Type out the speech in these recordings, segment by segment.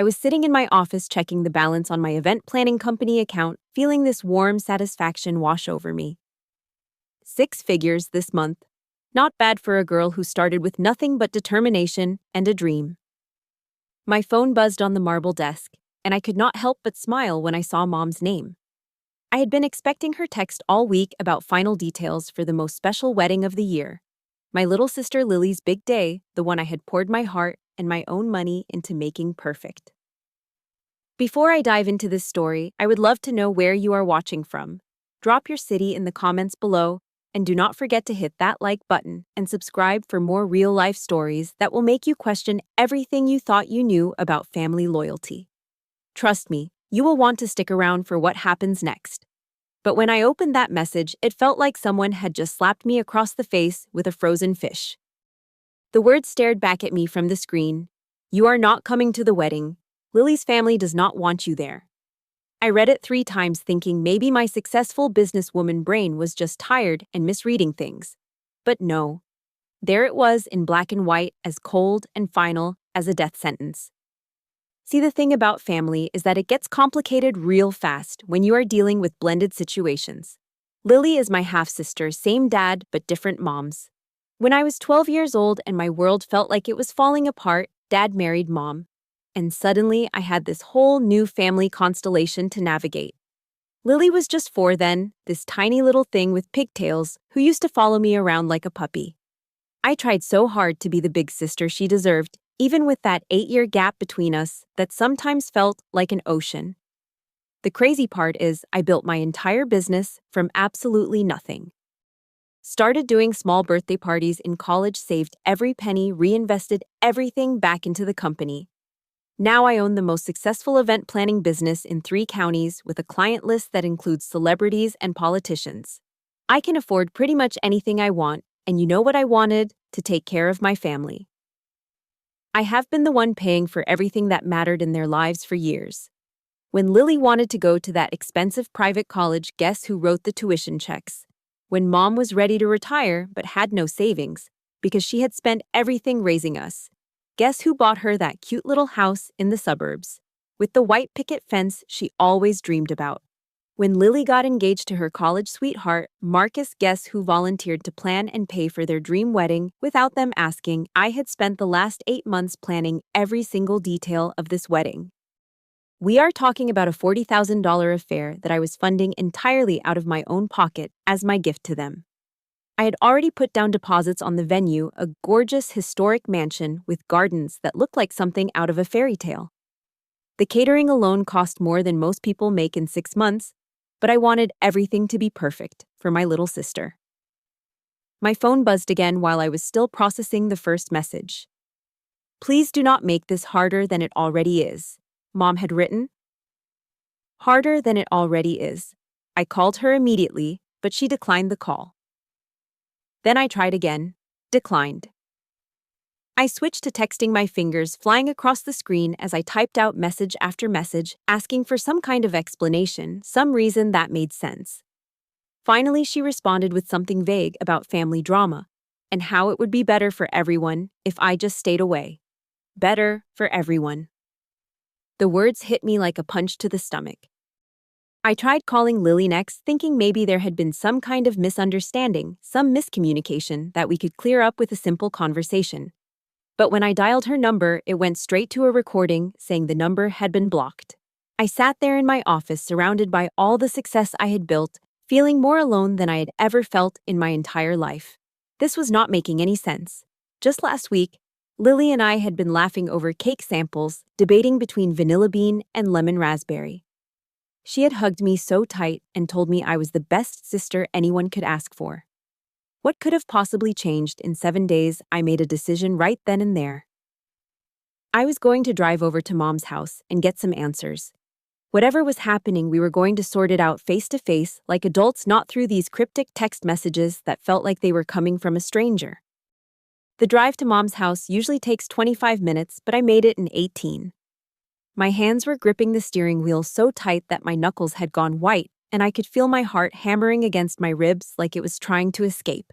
I was sitting in my office checking the balance on my event planning company account, feeling this warm satisfaction wash over me. 6 figures this month. Not bad for a girl who started with nothing but determination and a dream. My phone buzzed on the marble desk, and I could not help but smile when I saw Mom's name. I had been expecting her text all week about final details for the most special wedding of the year. My little sister Lily's big day, the one I had poured my heart and my own money into making perfect. Before I dive into this story, I would love to know where you are watching from. Drop your city in the comments below, and do not forget to hit that like button and subscribe for more real-life stories that will make you question everything you thought you knew about family loyalty. Trust me, you will want to stick around for what happens next. But when I opened that message, it felt like someone had just slapped me across the face with a frozen fish. The words stared back at me from the screen. "You are not coming to the wedding. Lily's family does not want you there." I read it 3 times thinking maybe my successful businesswoman brain was just tired and misreading things. But no. There it was in black and white, as cold and final as a death sentence. See, the thing about family is that it gets complicated real fast when you are dealing with blended situations. Lily is my half-sister, same dad but different moms. When I was 12 years old and my world felt like it was falling apart, Dad married Mom. And suddenly I had this whole new family constellation to navigate. Lily was just 4 then, this tiny little thing with pigtails who used to follow me around like a puppy. I tried so hard to be the big sister she deserved, even with that 8-year gap between us that sometimes felt like an ocean. The crazy part is I built my entire business from absolutely nothing. Started doing small birthday parties in college, saved every penny, reinvested everything back into the company. Now I own the most successful event planning business in 3 counties with a client list that includes celebrities and politicians. I can afford pretty much anything I want, and you know what I wanted? To take care of my family. I have been the one paying for everything that mattered in their lives for years. When Lily wanted to go to that expensive private college, guess who wrote the tuition checks? When Mom was ready to retire but had no savings, because she had spent everything raising us, guess who bought her that cute little house in the suburbs, with the white picket fence she always dreamed about? When Lily got engaged to her college sweetheart, Marcus, guess who volunteered to plan and pay for their dream wedding without them asking? I had spent the last 8 months planning every single detail of this wedding. We are talking about a $40,000 affair that I was funding entirely out of my own pocket as my gift to them. I had already put down deposits on the venue, a gorgeous historic mansion with gardens that looked like something out of a fairy tale. The catering alone cost more than most people make in 6 months, but I wanted everything to be perfect for my little sister. My phone buzzed again while I was still processing the first message. "Please do not make this harder than it already is," Mom had written. Harder than it already is. I called her immediately, but she declined the call. Then I tried again. Declined. I switched to texting, my fingers flying across the screen as I typed out message after message, asking for some kind of explanation, some reason that made sense. Finally, she responded with something vague about family drama and how it would be better for everyone if I just stayed away. Better for everyone. The words hit me like a punch to the stomach. I tried calling Lily next, thinking maybe there had been some kind of misunderstanding, some miscommunication that we could clear up with a simple conversation. But when I dialed her number, it went straight to a recording saying the number had been blocked. I sat there in my office, surrounded by all the success I had built, feeling more alone than I had ever felt in my entire life. This was not making any sense. Just last week, Lily and I had been laughing over cake samples, debating between vanilla bean and lemon raspberry. She had hugged me so tight and told me I was the best sister anyone could ask for. What could have possibly changed in 7 days? I made a decision right then and there. I was going to drive over to Mom's house and get some answers. Whatever was happening, we were going to sort it out face to face, like adults, not through these cryptic text messages that felt like they were coming from a stranger. The drive to Mom's house usually takes 25 minutes, but I made it in 18. My hands were gripping the steering wheel so tight that my knuckles had gone white, and I could feel my heart hammering against my ribs like it was trying to escape.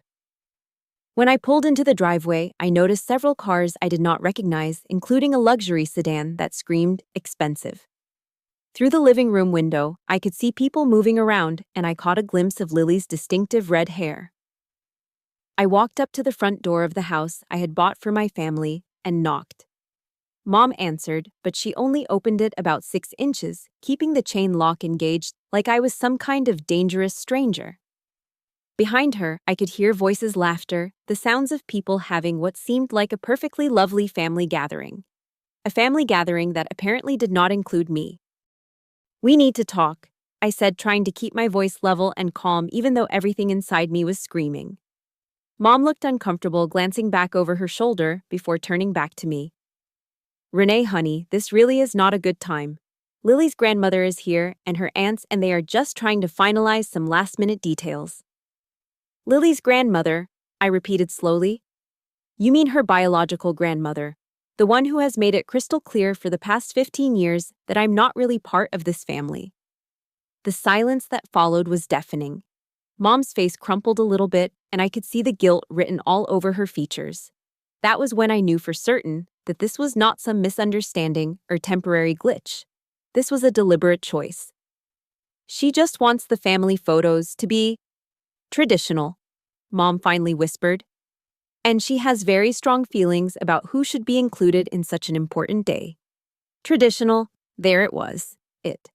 When I pulled into the driveway, I noticed several cars I did not recognize, including a luxury sedan that screamed expensive. Through the living room window, I could see people moving around, and I caught a glimpse of Lily's distinctive red hair. I walked up to the front door of the house I had bought for my family and knocked. Mom answered, but she only opened it about 6 inches, keeping the chain lock engaged like I was some kind of dangerous stranger. Behind her, I could hear voices, laughter, the sounds of people having what seemed like a perfectly lovely family gathering. A family gathering that apparently did not include me. "We need to talk," I said, trying to keep my voice level and calm even though everything inside me was screaming. Mom looked uncomfortable, glancing back over her shoulder before turning back to me. "Renee, honey, this really is not a good time. Lily's grandmother is here and her aunts, and they are just trying to finalize some last-minute details." "Lily's grandmother," I repeated slowly. "You mean her biological grandmother, the one who has made it crystal clear for the past 15 years that I'm not really part of this family." The silence that followed was deafening. Mom's face crumpled a little bit, and I could see the guilt written all over her features. That was when I knew for certain that this was not some misunderstanding or temporary glitch. This was a deliberate choice. "She just wants the family photos to be traditional," Mom finally whispered. "And she has very strong feelings about who should be included in such an important day." Traditional, there it was, it.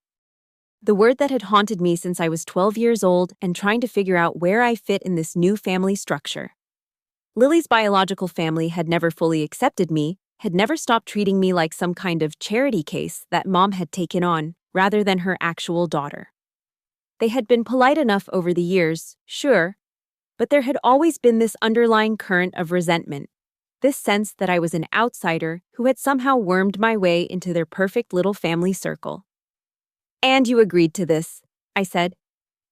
The word that had haunted me since I was 12 years old and trying to figure out where I fit in this new family structure. Lily's biological family had never fully accepted me, had never stopped treating me like some kind of charity case that Mom had taken on, rather than her actual daughter. They had been polite enough over the years, sure, but there had always been this underlying current of resentment, this sense that I was an outsider who had somehow wormed my way into their perfect little family circle. "And you agreed to this," I said.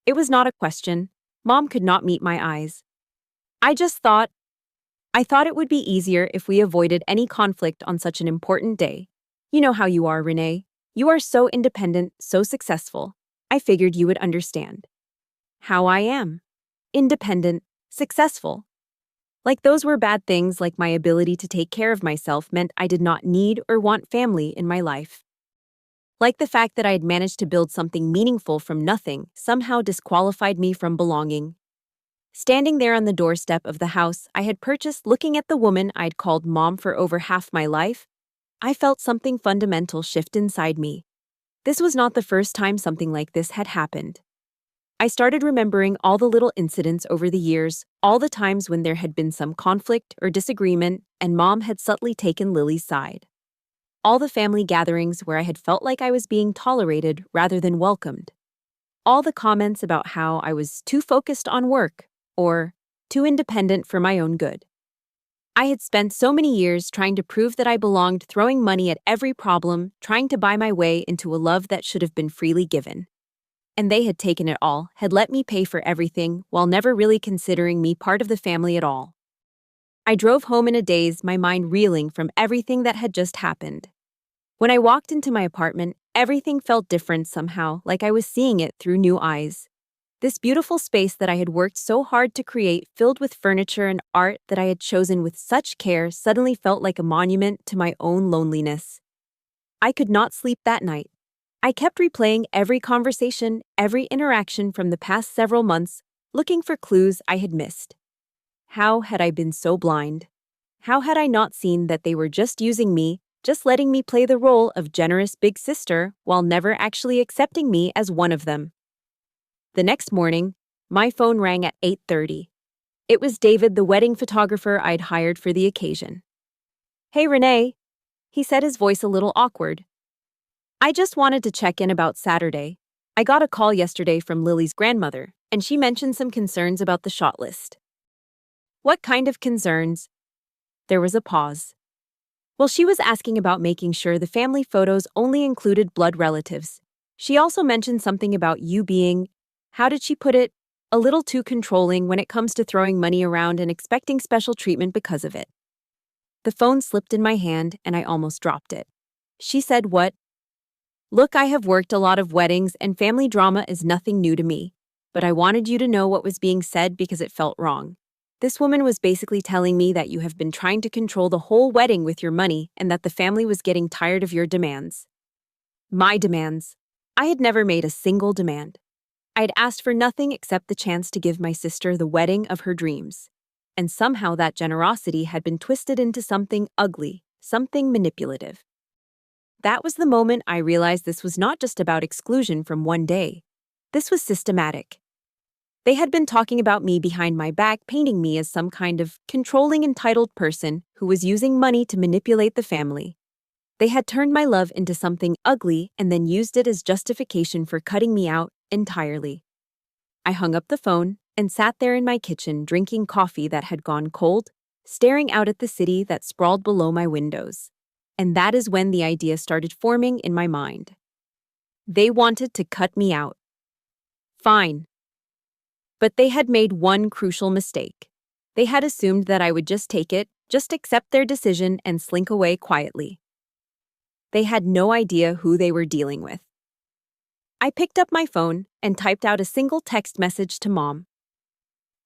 It was not a question. Mom could not meet my eyes. I thought it would be easier if we avoided any conflict on such an important day. You know how you are, Renee. You are so independent, so successful. I figured you would understand." "How I am? Independent, successful." Like those were bad things, like my ability to take care of myself meant I did not need or want family in my life. Like the fact that I had managed to build something meaningful from nothing somehow disqualified me from belonging. Standing there on the doorstep of the house I had purchased, looking at the woman I'd called Mom for over half my life, I felt something fundamental shift inside me. This was not the first time something like this had happened. I started remembering all the little incidents over the years, all the times when there had been some conflict or disagreement and Mom had subtly taken Lily's side. All the family gatherings where I had felt like I was being tolerated rather than welcomed. All the comments about how I was too focused on work or too independent for my own good. I had spent so many years trying to prove that I belonged, throwing money at every problem, trying to buy my way into a love that should have been freely given. And they had taken it all, had let me pay for everything, while never really considering me part of the family at all. I drove home in a daze, my mind reeling from everything that had just happened. When I walked into my apartment, everything felt different somehow, like I was seeing it through new eyes. This beautiful space that I had worked so hard to create, filled with furniture and art that I had chosen with such care, suddenly felt like a monument to my own loneliness. I could not sleep that night. I kept replaying every conversation, every interaction from the past several months, looking for clues I had missed. How had I been so blind? How had I not seen that they were just using me, just letting me play the role of generous big sister while never actually accepting me as one of them? The next morning, my phone rang at 8:30. It was David, the wedding photographer I'd hired for the occasion. "Hey, Renee," he said, his voice a little awkward. "I just wanted to check in about Saturday. I got a call yesterday from Lily's grandmother, and she mentioned some concerns about the shot list." "What kind of concerns?" There was a pause. "Well, she was asking about making sure the family photos only included blood relatives. She also mentioned something about you being, how did she put it, a little too controlling when it comes to throwing money around and expecting special treatment because of it." The phone slipped in my hand and I almost dropped it. She said, "What?" "Look, I have worked a lot of weddings and family drama is nothing new to me, but I wanted you to know what was being said because it felt wrong. This woman was basically telling me that you have been trying to control the whole wedding with your money and that the family was getting tired of your demands. My demands. I had never made a single demand. I had asked for nothing except the chance to give my sister the wedding of her dreams. And somehow that generosity had been twisted into something ugly, something manipulative. That was the moment I realized this was not just about exclusion from one day. This was systematic. They had been talking about me behind my back, painting me as some kind of controlling, entitled person who was using money to manipulate the family. They had turned my love into something ugly and then used it as justification for cutting me out entirely. I hung up the phone and sat there in my kitchen drinking coffee that had gone cold, staring out at the city that sprawled below my windows. And that is when the idea started forming in my mind. They wanted to cut me out. Fine. But they had made one crucial mistake. They had assumed that I would just take it, just accept their decision and slink away quietly. They had no idea who they were dealing with. I picked up my phone and typed out a single text message to Mom.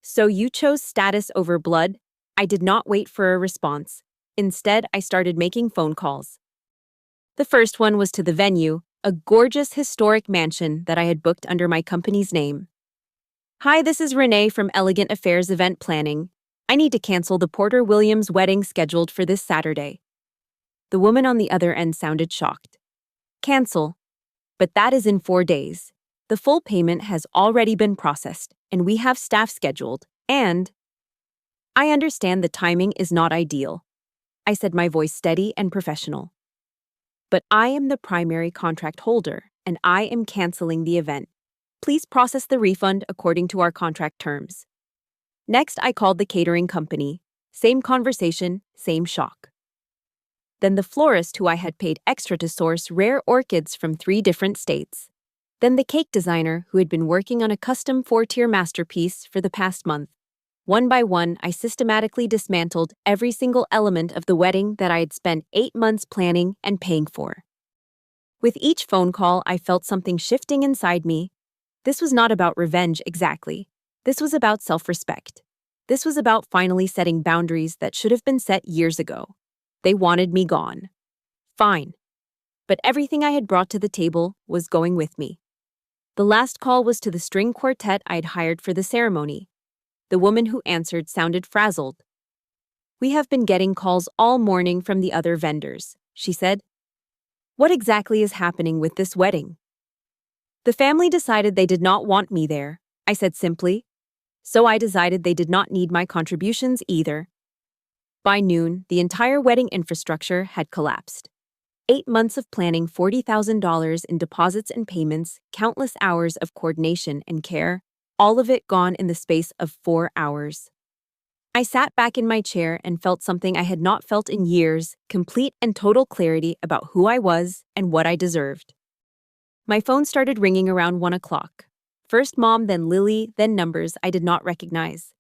So you chose status over blood? I did not wait for a response. Instead, I started making phone calls. The first one was to the venue, a gorgeous historic mansion that I had booked under my company's name. Hi, this is Renee from Elegant Affairs Event Planning. I need to cancel the Porter Williams wedding scheduled for this Saturday. The woman on the other end sounded shocked. Cancel. But that is in 4 days. The full payment has already been processed, and we have staff scheduled, and I understand the timing is not ideal. I said, my voice steady and professional. But I am the primary contract holder, and I am canceling the event. Please process the refund according to our contract terms. Next, I called the catering company. Same conversation, same shock. Then the florist who I had paid extra to source rare orchids from 3 different states. Then the cake designer who had been working on a custom 4-tier masterpiece for the past month. One by one, I systematically dismantled every single element of the wedding that I had spent 8 months planning and paying for. With each phone call, I felt something shifting inside me. This was not about revenge exactly. This was about self-respect. This was about finally setting boundaries that should have been set years ago. They wanted me gone. Fine. But everything I had brought to the table was going with me. The last call was to the string quartet I had hired for the ceremony. The woman who answered sounded frazzled. We have been getting calls all morning from the other vendors, she said. What exactly is happening with this wedding? The family decided they did not want me there, I said simply. So I decided they did not need my contributions either. By noon, the entire wedding infrastructure had collapsed. 8 months of planning, $40,000 in deposits and payments, countless hours of coordination and care, all of it gone in the space of 4 hours. I sat back in my chair and felt something I had not felt in years, complete and total clarity about who I was and what I deserved. My phone started ringing around 1 o'clock. First Mom, then Lily, then numbers I did not recognize.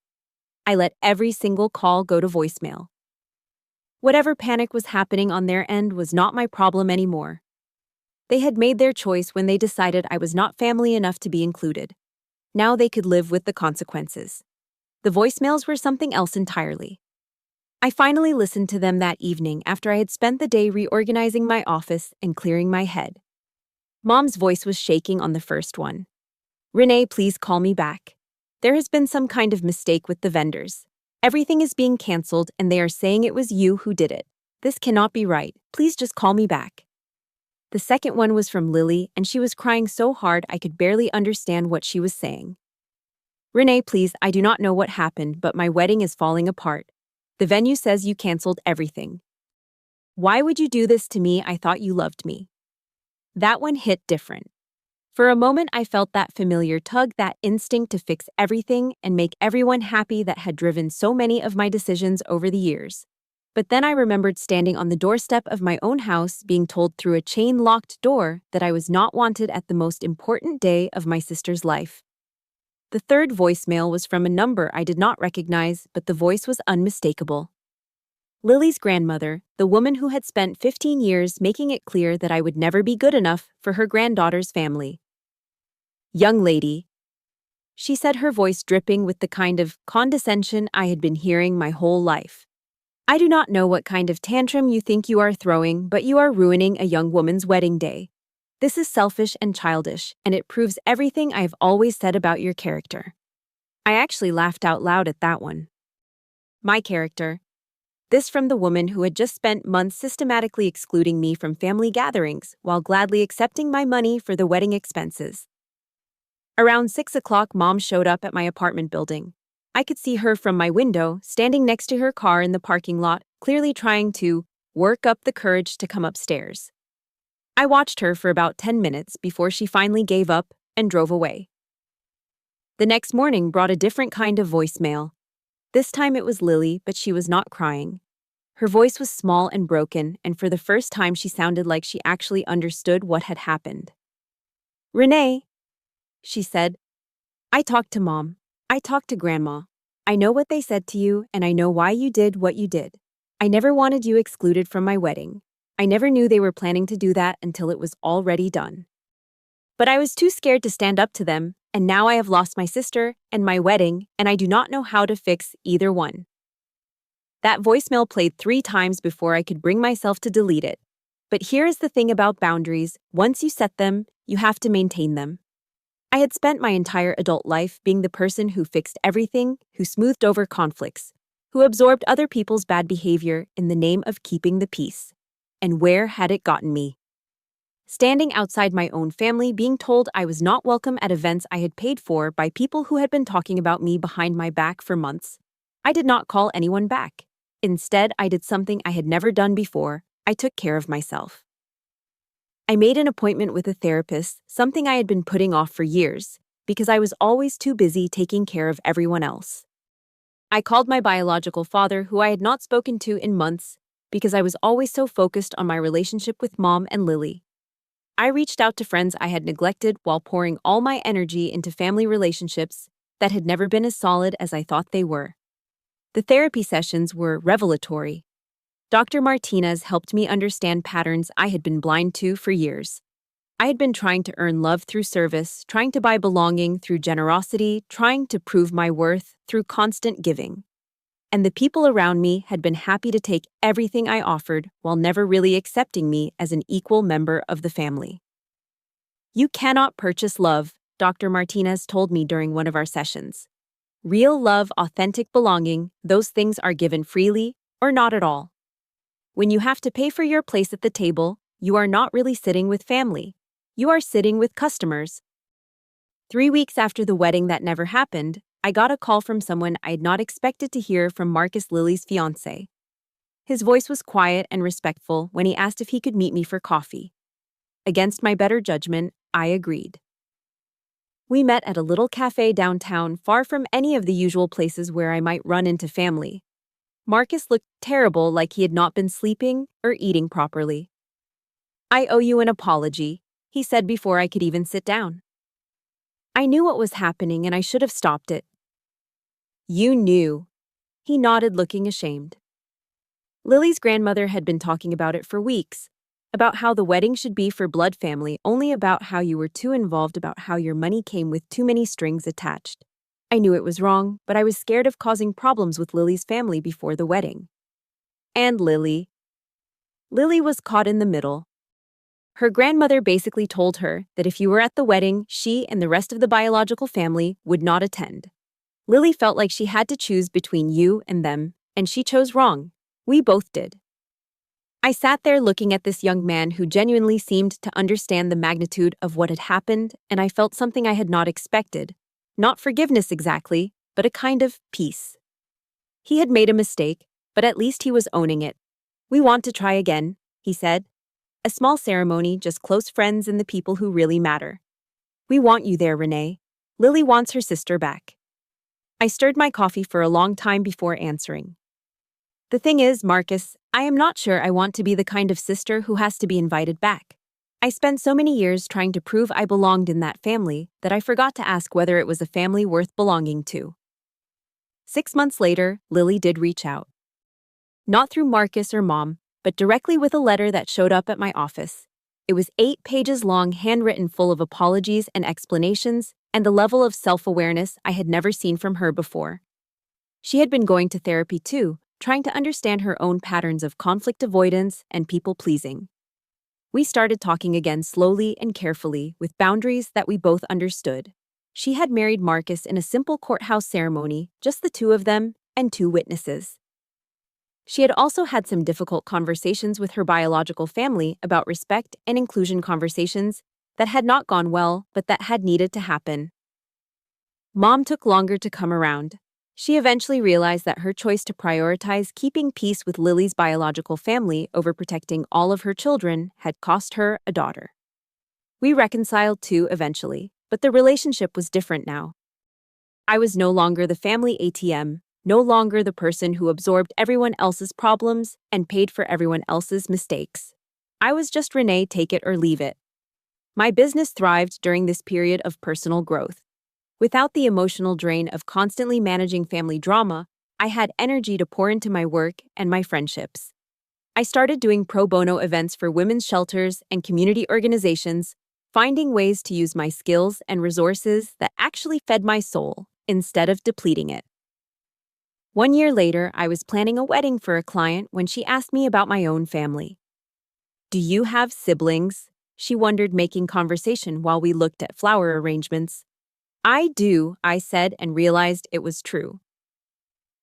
I let every single call go to voicemail. Whatever panic was happening on their end was not my problem anymore. They had made their choice when they decided I was not family enough to be included. Now they could live with the consequences. The voicemails were something else entirely. I finally listened to them that evening after I had spent the day reorganizing my office and clearing my head. Mom's voice was shaking on the first one. Renee, please call me back. There has been some kind of mistake with the vendors. Everything is being canceled and they are saying it was you who did it. This cannot be right. Please just call me back. The second one was from Lily, and she was crying so hard I could barely understand what she was saying. Renee, please, I do not know what happened, but my wedding is falling apart. The venue says you canceled everything. Why would you do this to me? I thought you loved me. That one hit different. For a moment, I felt that familiar tug, that instinct to fix everything and make everyone happy that had driven so many of my decisions over the years. But then I remembered standing on the doorstep of my own house, being told through a chain-locked door that I was not wanted at the most important day of my sister's life. The third voicemail was from a number I did not recognize, but the voice was unmistakable. Lily's grandmother, the woman who had spent 15 years making it clear that I would never be good enough for her granddaughter's family. Young lady, she said, her voice dripping with the kind of condescension I had been hearing my whole life. "I do not know what kind of tantrum you think you are throwing, but you are ruining a young woman's wedding day. This is selfish and childish, and it proves everything I have always said about your character." I actually laughed out loud at that one. My character. This from the woman who had just spent months systematically excluding me from family gatherings while gladly accepting my money for the wedding expenses. Around 6 o'clock, Mom showed up at my apartment building. I could see her from my window, standing next to her car in the parking lot, clearly trying to work up the courage to come upstairs. I watched her for about 10 minutes before she finally gave up and drove away. The next morning brought a different kind of voicemail. This time it was Lily, but she was not crying. Her voice was small and broken, and for the first time she sounded like she actually understood what had happened. "Renee," she said, "I talked to Mom. I talked to Grandma. I know what they said to you, and I know why you did what you did. I never wanted you excluded from my wedding. I never knew they were planning to do that until it was already done. But I was too scared to stand up to them, and now I have lost my sister and my wedding, and I do not know how to fix either one." That voicemail played 3 times before I could bring myself to delete it. But here is the thing about boundaries: once you set them, you have to maintain them. I had spent my entire adult life being the person who fixed everything, who smoothed over conflicts, who absorbed other people's bad behavior in the name of keeping the peace. And where had it gotten me? Standing outside my own family, being told I was not welcome at events I had paid for by people who had been talking about me behind my back for months. I did not call anyone back. Instead, I did something I had never done before. I took care of myself. I made an appointment with a therapist, something I had been putting off for years, because I was always too busy taking care of everyone else. I called my biological father, who I had not spoken to in months, because I was always so focused on my relationship with Mom and Lily. I reached out to friends I had neglected while pouring all my energy into family relationships that had never been as solid as I thought they were. The therapy sessions were revelatory. Dr. Martinez helped me understand patterns I had been blind to for years. I had been trying to earn love through service, trying to buy belonging through generosity, trying to prove my worth through constant giving. And the people around me had been happy to take everything I offered while never really accepting me as an equal member of the family. "You cannot purchase love," Dr. Martinez told me during one of our sessions. "Real love, authentic belonging, those things are given freely or not at all. When you have to pay for your place at the table, you are not really sitting with family. You are sitting with customers." 3 weeks after the wedding that never happened, I got a call from someone I had not expected to hear from: Marcus, Lily's fiance. His voice was quiet and respectful when he asked if he could meet me for coffee. Against my better judgment, I agreed. We met at a little cafe downtown, far from any of the usual places where I might run into family. Marcus looked terrible, like he had not been sleeping or eating properly. "I owe you an apology," he said before I could even sit down. I knew what was happening and I should have stopped it. "You knew." He nodded, looking ashamed. Lily's grandmother had been talking about it for weeks, about how the wedding should be for blood family, only about how you were too involved, about how your money came with too many strings attached. I knew it was wrong, but I was scared of causing problems with Lily's family before the wedding. And Lily. Lily was caught in the middle. Her grandmother basically told her that if you were at the wedding, she and the rest of the biological family would not attend. Lily felt like she had to choose between you and them, and she chose wrong. We both did. I sat there looking at this young man who genuinely seemed to understand the magnitude of what had happened, and I felt something I had not expected. Not forgiveness exactly, but a kind of peace. He had made a mistake, but at least he was owning it. "We want to try again," he said. "A small ceremony, just close friends and the people who really matter. We want you there, Renee. Lily wants her sister back." I stirred my coffee for a long time before answering. "The thing is, Marcus, I am not sure I want to be the kind of sister who has to be invited back. I spent so many years trying to prove I belonged in that family that I forgot to ask whether it was a family worth belonging to." 6 months later, Lily did reach out. Not through Marcus or Mom, but directly with a letter that showed up at my office. It was 8 pages long, handwritten, full of apologies and explanations, and the level of self-awareness I had never seen from her before. She had been going to therapy too, trying to understand her own patterns of conflict avoidance and people-pleasing. We started talking again slowly and carefully, with boundaries that we both understood. She had married Marcus in a simple courthouse ceremony, just the two of them and two witnesses. She had also had some difficult conversations with her biological family about respect and inclusion, conversations that had not gone well but that had needed to happen. Mom took longer to come around. She eventually realized that her choice to prioritize keeping peace with Lily's biological family over protecting all of her children had cost her a daughter. We reconciled too eventually, but the relationship was different now. I was no longer the family ATM, no longer the person who absorbed everyone else's problems and paid for everyone else's mistakes. I was just Renee, take it or leave it. My business thrived during this period of personal growth. Without the emotional drain of constantly managing family drama, I had energy to pour into my work and my friendships. I started doing pro bono events for women's shelters and community organizations, finding ways to use my skills and resources that actually fed my soul instead of depleting it. 1 year later, I was planning a wedding for a client when she asked me about my own family. "Do you have siblings?" she wondered, making conversation while we looked at flower arrangements. "I do," I said, and realized it was true.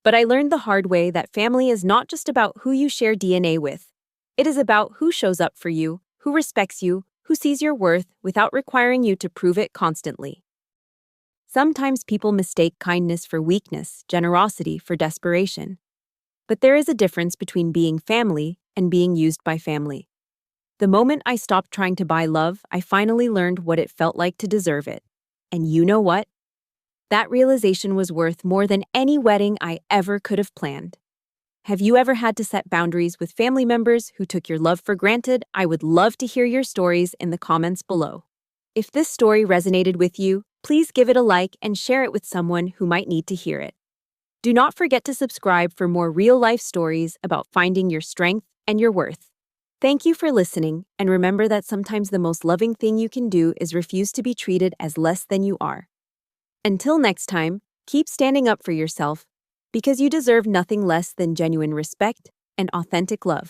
But I learned the hard way that family is not just about who you share DNA with. It is about who shows up for you, who respects you, who sees your worth without requiring you to prove it constantly. Sometimes people mistake kindness for weakness, generosity for desperation. But there is a difference between being family and being used by family. The moment I stopped trying to buy love, I finally learned what it felt like to deserve it. And you know what? That realization was worth more than any wedding I ever could have planned. Have you ever had to set boundaries with family members who took your love for granted? I would love to hear your stories in the comments below. If this story resonated with you, please give it a like and share it with someone who might need to hear it. Do not forget to subscribe for more real-life stories about finding your strength and your worth. Thank you for listening, and remember that sometimes the most loving thing you can do is refuse to be treated as less than you are. Until next time, keep standing up for yourself, because you deserve nothing less than genuine respect and authentic love.